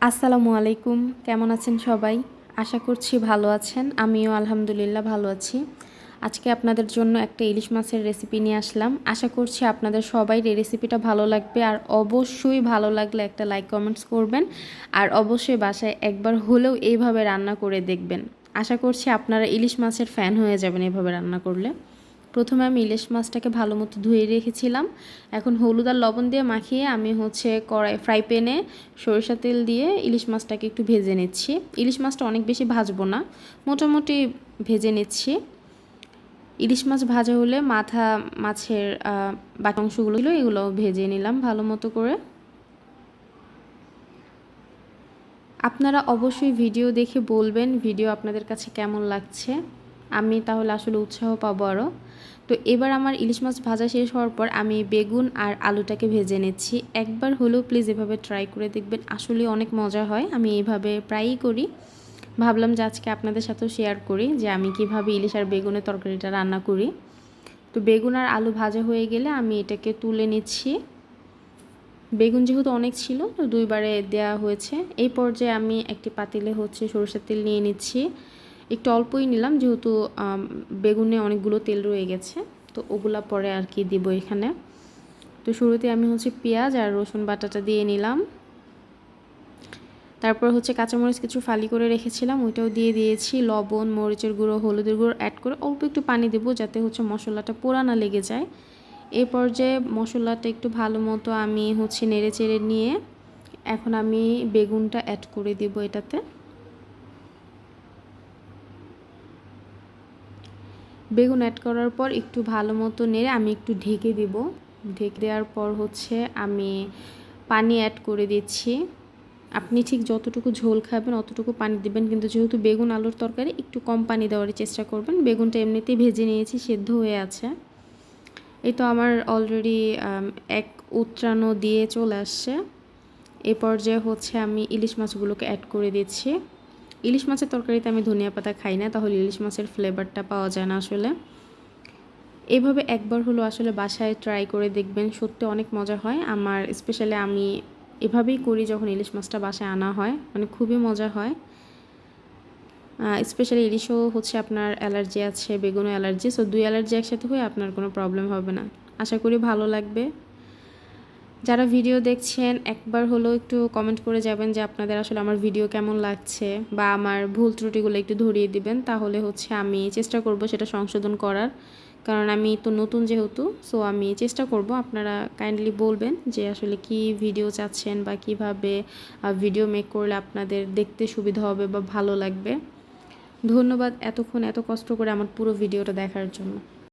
আসসালামু আলাইকুম, কেমন আছেন সবাই? আশা করছি ভালো আছেন। আমিও আলহামদুলিল্লাহ ভালো আছি। আজকে আপনাদের জন্য একটা ইলিশ মাছের রেসিপি নিয়ে আসলাম। আশা করছি আপনাদের সবাই এই রেসিপিটা ভালো লাগবে, আর অবশ্যই ভালো লাগলে একটা লাইক কমেন্টস করবেন, আর অবশ্যই বাসায় একবার হলেও এইভাবে রান্না করে দেখবেন। আশা করছি আপনারা ইলিশ মাছের ফ্যান হয়ে যাবেন এভাবে রান্না করলে। প্রথমে আমি ইলিশ মাছটাকে ভালো মতো ধুয়ে রেখেছিলাম। এখন হলুদ আর লবণ দিয়ে মাখিয়ে আমি ফ্রাই প্যানে সরিষা তেল দিয়ে ইলিশ মাছটাকে একটু ভেজে নিচ্ছি। ইলিশ মাছটা অনেক বেশি ভাজবো না, মোটামুটি ভেজে নিচ্ছি। ইলিশ মাছ ভাজা হলে মাছের বাকি অংশগুলো এগুলো ভেজে নিলাম ভালো মতো করে। আপনারা অবশ্যই ভিডিও দেখে বলবেন ভিডিও আপনাদের কাছে কেমন লাগছে, আমি তাহলে আসলে উৎসাহ পাবো আরও। তো এবার আমার ইলিশ মাছ ভাজা শেষ হওয়ার পর আমি বেগুন আর আলুটাকে ভেজে নিচ্ছি। একবার হলেও প্লিজ এভাবে ট্রাই করে দেখবেন, আসলে অনেক মজা হয়। আমি এইভাবে প্রায়ই করি, ভাবলাম যে আজকে আপনাদের সাথেও শেয়ার করি যে আমি কিভাবে ইলিশ আর বেগুনের তরকারিটা রান্না করি। তো বেগুন আর আলু ভাজা হয়ে গেলে আমি এটাকে তুলে নিচ্ছি। বেগুন যেহেতু অনেক ছিল তো দুইবারে দেওয়া হয়েছে। এই পর্যায়ে আমি একটি পাতিলে সরষের তেল নিয়ে নিচ্ছি। একটু অল্পই নিলাম যেহেতু বেগুনে অনেকগুলো তেল রয়ে গেছে, তো ওগুলা পরে আর কি দিব এখানে। তো শুরুতে আমি পেঁয়াজ আর রসুন বাটাটা দিয়ে নিলাম। তারপর কাঁচামরিচ কিছু ফালি করে রেখেছিলাম, ওইটাও দিয়ে দিয়েছি। লবণ, মরিচের গুঁড়ো, হলুদের গুঁড়ো অ্যাড করে অল্প একটু পানি দেবো যাতে মশলাটা পোড়া না লেগে যায়। এই পর্যায়ে মশলাটা একটু ভালো মতো আমি নেড়ে চেড়ে নিয়ে এখন আমি বেগুনটা অ্যাড করে দেব এটাতে। বেগুন অ্যাড করার পর একটু ভালো মতো নেড়ে আমি একটু ঢেকে দেব। ঢেকে দেওয়ার পর আমি পানি অ্যাড করে দিচ্ছি। আপনি ঠিক যতটুকু ঝোল খাবেন অতটুকু পানি দিবেন, কিন্তু যেহেতু বেগুন আলুর তরকারি একটু কম পানি দেওয়ারই চেষ্টা করবেন। বেগুনটা এমনিতেই ভেজে নিয়েছি, সেদ্ধ হয়ে আছে। এই তো আমার অলরেডি এক উতরানো দিয়ে চলে আসছে। এ পর্যায়ে আমি ইলিশ মাছগুলোকে অ্যাড করে দিচ্ছি। ইলিশ মাছের তরকারিতে আমি ধনিয়া পাতা খাই না, তাহলে ইলিশ মাছের ফ্লেভারটা পাওয়া যায় না আসলে। এভাবে একবার হলো আসলে বাসায় ট্রাই করে দেখবেন, সত্যি অনেক মজা হয়। আমার স্পেশালি আমি এভাবেই করি যখন ইলিশ মাছটা বাসায় আনা হয়, মানে খুবই মজা হয়। স্পেশালি ইলিশও আপনার অ্যালার্জি আছে, বেগুনও অ্যালার্জি, সো দুই অ্যালার্জি একসাথে হয়ে আপনার কোনো প্রবলেম হবে না। আশা করি ভালো লাগবে। যারা ভিডিও দেখছেন একবার হলেও একটু কমেন্ট করে যাবেন যে আপনাদের আসলে আমার ভিডিও কেমন লাগছে, বা আমার ভুল ত্রুটিগুলো একটু ধরিয়ে দিবেন, তাহলে আমি চেষ্টা করব সেটা সংশোধন করার। কারণ আমি তো নতুন যেহেতু, সো আমি চেষ্টা করব। আপনারা কাইন্ডলি বলবেন যে আসলে কি ভিডিও চাচ্ছেন বা কিভাবে ভিডিও মেক করলে আপনাদের দেখতে সুবিধা হবে বা ভালো লাগবে। ধন্যবাদ এতক্ষণ এত কষ্ট করে আমার পুরো ভিডিওটা দেখার জন্য।